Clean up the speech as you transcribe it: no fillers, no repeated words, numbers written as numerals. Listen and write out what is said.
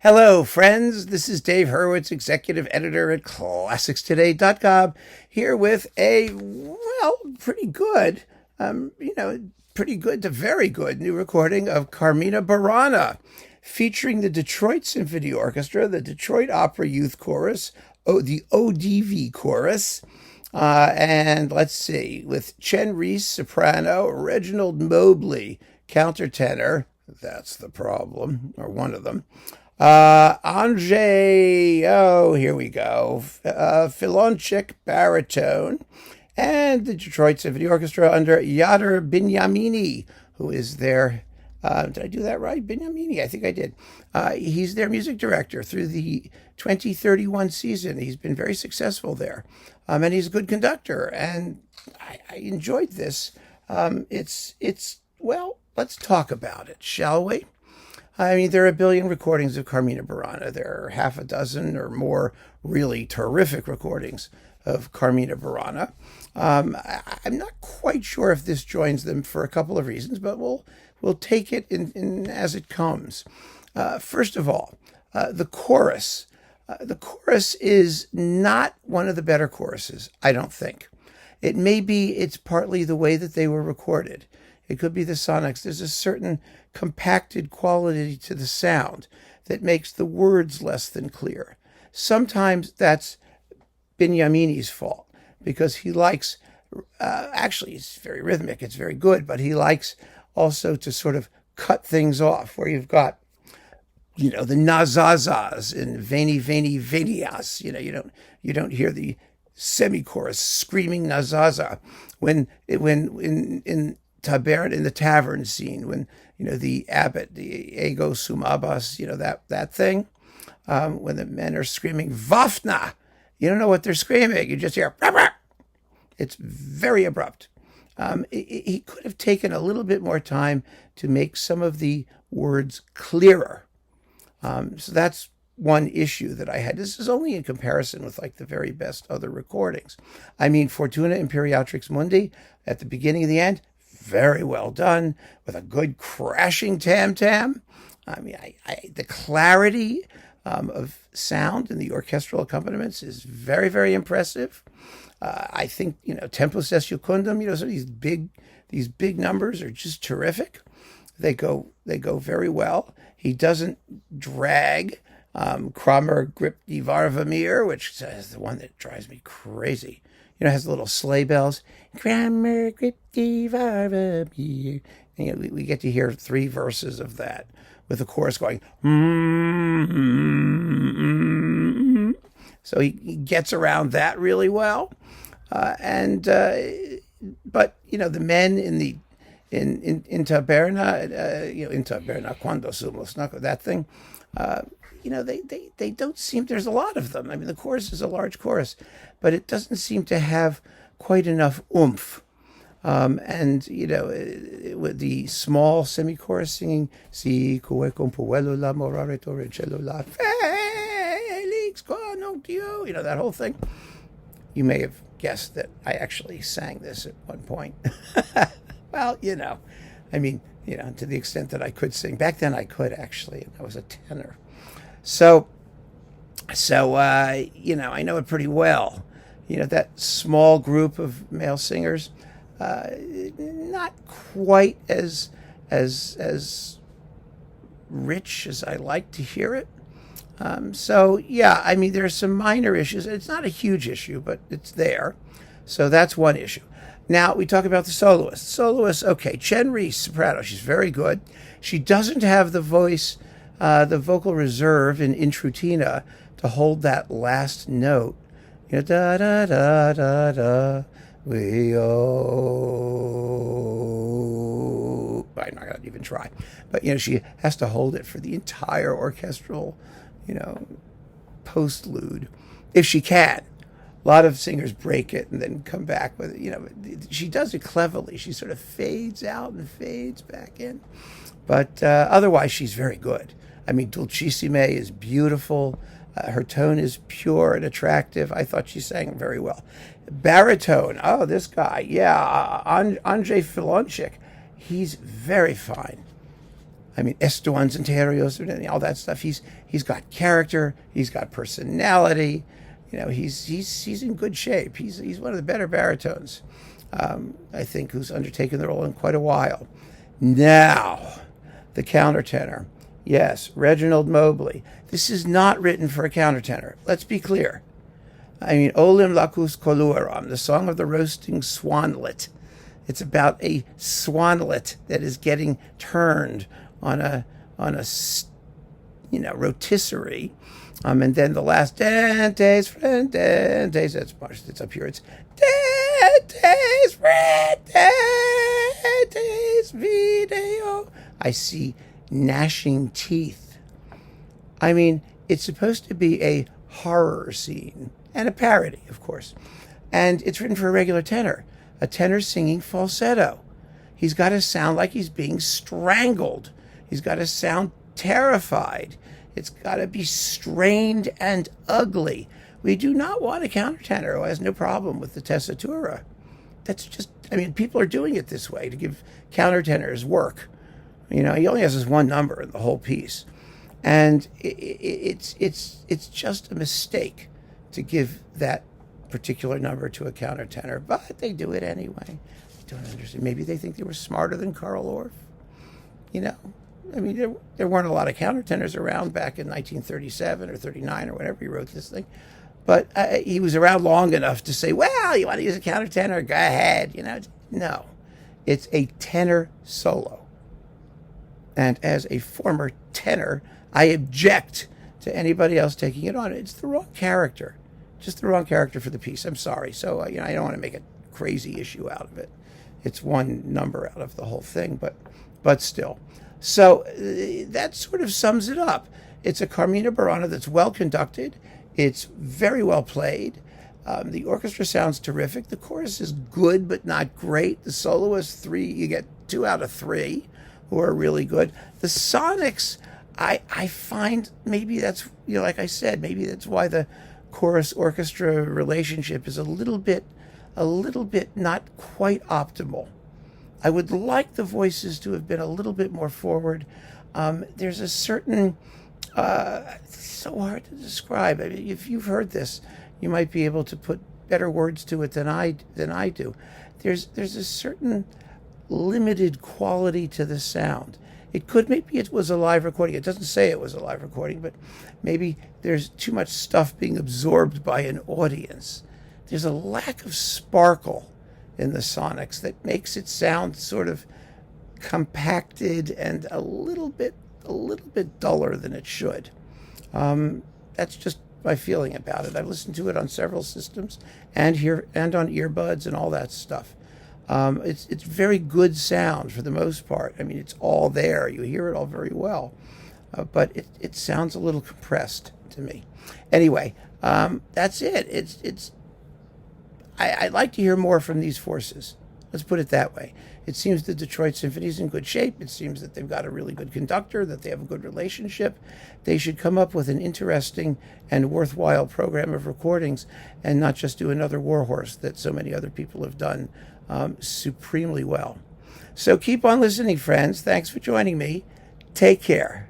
Hello, friends. This is Dave Hurwitz, executive editor at ClassicsToday.com, here with pretty good, pretty good to very good new recording of Carmina Burana, featuring the Detroit Symphony Orchestra, the Detroit Opera Youth Chorus, the ODV Chorus, and let's see, with Chen Reese, soprano, Reginald Mobley, countertenor. That's the problem, or one of them. Andrzej, here we go, Filonchik, baritone, and the Detroit Symphony Orchestra under Jader Bignamini, who is their, did I do that right? Bignamini, I think I did. He's their music director through the 2031 season. He's been very successful there, and he's a good conductor, and I enjoyed this. Well, let's talk about it, shall we? I mean, there are a billion recordings of Carmina Burana. There are half a dozen or more really terrific recordings of Carmina Burana. I'm not quite sure if this joins them for a couple of reasons, but we'll take it in as it comes. First of all, the chorus. The chorus is not one of the better choruses, I don't think. It's partly the way that they were recorded. It could be the sonics. There's a certain compacted quality to the sound that makes the words less than clear. Sometimes that's Bignamini's fault because he likes, actually it's very rhythmic, it's very good, but he likes also to sort of cut things off where you've got, the nazazas and veni veni venias. You don't hear the semi-chorus screaming nazaza when in Taberna, in the tavern scene, when the abbot, the ego sum abbas, that thing, when the men are screaming Vafna, you don't know what they're screaming. You just hear. Rah, rah. It's very abrupt. He could have taken a little bit more time to make some of the words clearer. So that's one issue that I had. This is only in comparison with like the very best other recordings. I mean, Fortuna Imperiatrix Mundi at the beginning and the end, very well done with a good crashing tam-tam. I mean, the clarity of sound in the orchestral accompaniments is very, very impressive. I think, Tempus est Jucundum, some of these big numbers are just terrific. They go very well. He doesn't drag. Kramer Gripti Varvamir, which is the one that drives me crazy. It has the little sleigh bells. Kramer Gripti Varvamir. And, we get to hear 3 verses of that with the chorus going. So he gets around that really well. But the men in Taberna, in Taberna, Quando Sumos, that thing, they don't seem, there's a lot of them. I mean, the chorus is a large chorus, but it doesn't seem to have quite enough oomph. With the small semi-chorus singing, Si cue compuello la morare torricello la felix conoctio, that whole thing. You may have guessed that I actually sang this at one point. Well, I mean, to the extent that I could sing. Back then I could actually, I was a tenor. So I know it pretty well. That small group of male singers, not quite as rich as I like to hear it. I mean, there are some minor issues. It's not a huge issue, but it's there. So that's one issue. Now, we talk about the soloists. Soloists, okay, Chen Reese, soprano, she's very good. She doesn't have the vocal reserve in Intrutina to hold that last note. Da da da da da, we oh. I'm not going to even try. But, she has to hold it for the entire orchestral, postlude, if she can. A lot of singers break it and then come back with it. She does it cleverly. She sort of fades out and fades back in. But otherwise, she's very good. I mean, Dulcissime is beautiful. Her tone is pure and attractive. I thought she sang very well. Baritone, this guy, Andrzej Filonchik, he's very fine. I mean, estuans interiors and all that stuff. He's got character. He's got personality. You know, he's in good shape. He's one of the better baritones, I think, who's undertaken the role in quite a while. Now, the countertenor. Yes, Reginald Mobley. This is not written for a countertenor. Let's be clear. I mean, Olim Lacus Colueram, the song of the roasting swanlet. It's about a swanlet that is getting turned on a rotisserie, and then the last dentes, frentes. It's up here. It's dentes, frentes, video. I see gnashing teeth. I mean, it's supposed to be a horror scene and a parody, of course, and it's written for a regular tenor. A tenor singing falsetto. He's got to sound like he's being strangled. He's got to sound terrified. It's got to be strained and ugly. We do not want a countertenor who has no problem with the tessitura. That's just, I mean, people are doing it this way to give countertenors work. You know, he only has this one number in the whole piece. And it's just a mistake to give that particular number to a countertenor, but they do it anyway. I don't understand. Maybe they think they were smarter than Carl Orff. You know, I mean, there weren't a lot of countertenors around back in 1937 or 39 or whatever he wrote this thing, but he was around long enough to say, well, you want to use a countertenor? Go ahead. You know, no, it's a tenor solo. And as a former tenor, I object to anybody else taking it on. It's the wrong character. Just the wrong character for the piece. I'm sorry. So, I don't want to make a crazy issue out of it. It's one number out of the whole thing, but still. So that sort of sums it up. It's a Carmina Burana that's well conducted. It's very well played. The orchestra sounds terrific. The chorus is good, but not great. The soloists, you get 2 out of 3 who are really good. The sonics, I find maybe that's, like I said, maybe that's why the chorus orchestra relationship is a little bit not quite optimal. I would like the voices to have been a little bit more forward. There's a certain, it's so hard to describe. I mean, if you've heard this, you might be able to put better words to it than I do. There's a certain limited quality to the sound. Maybe it was a live recording. It doesn't say it was a live recording, but maybe there's too much stuff being absorbed by an audience. There's a lack of sparkle in the sonics that makes it sound sort of compacted and a little bit duller than it should. That's just my feeling about it. I've listened to it on several systems and on earbuds and all that stuff. It's very good sound for the most part. I mean, it's all there. You hear it all very well. But it sounds a little compressed to me. Anyway, that's it. I'd like to hear more from these forces. Let's put it that way. It seems the Detroit Symphony is in good shape. It seems that they've got a really good conductor, that they have a good relationship. They should come up with an interesting and worthwhile program of recordings and not just do another Warhorse that so many other people have done supremely well. So keep on listening, friends. Thanks for joining me. Take care.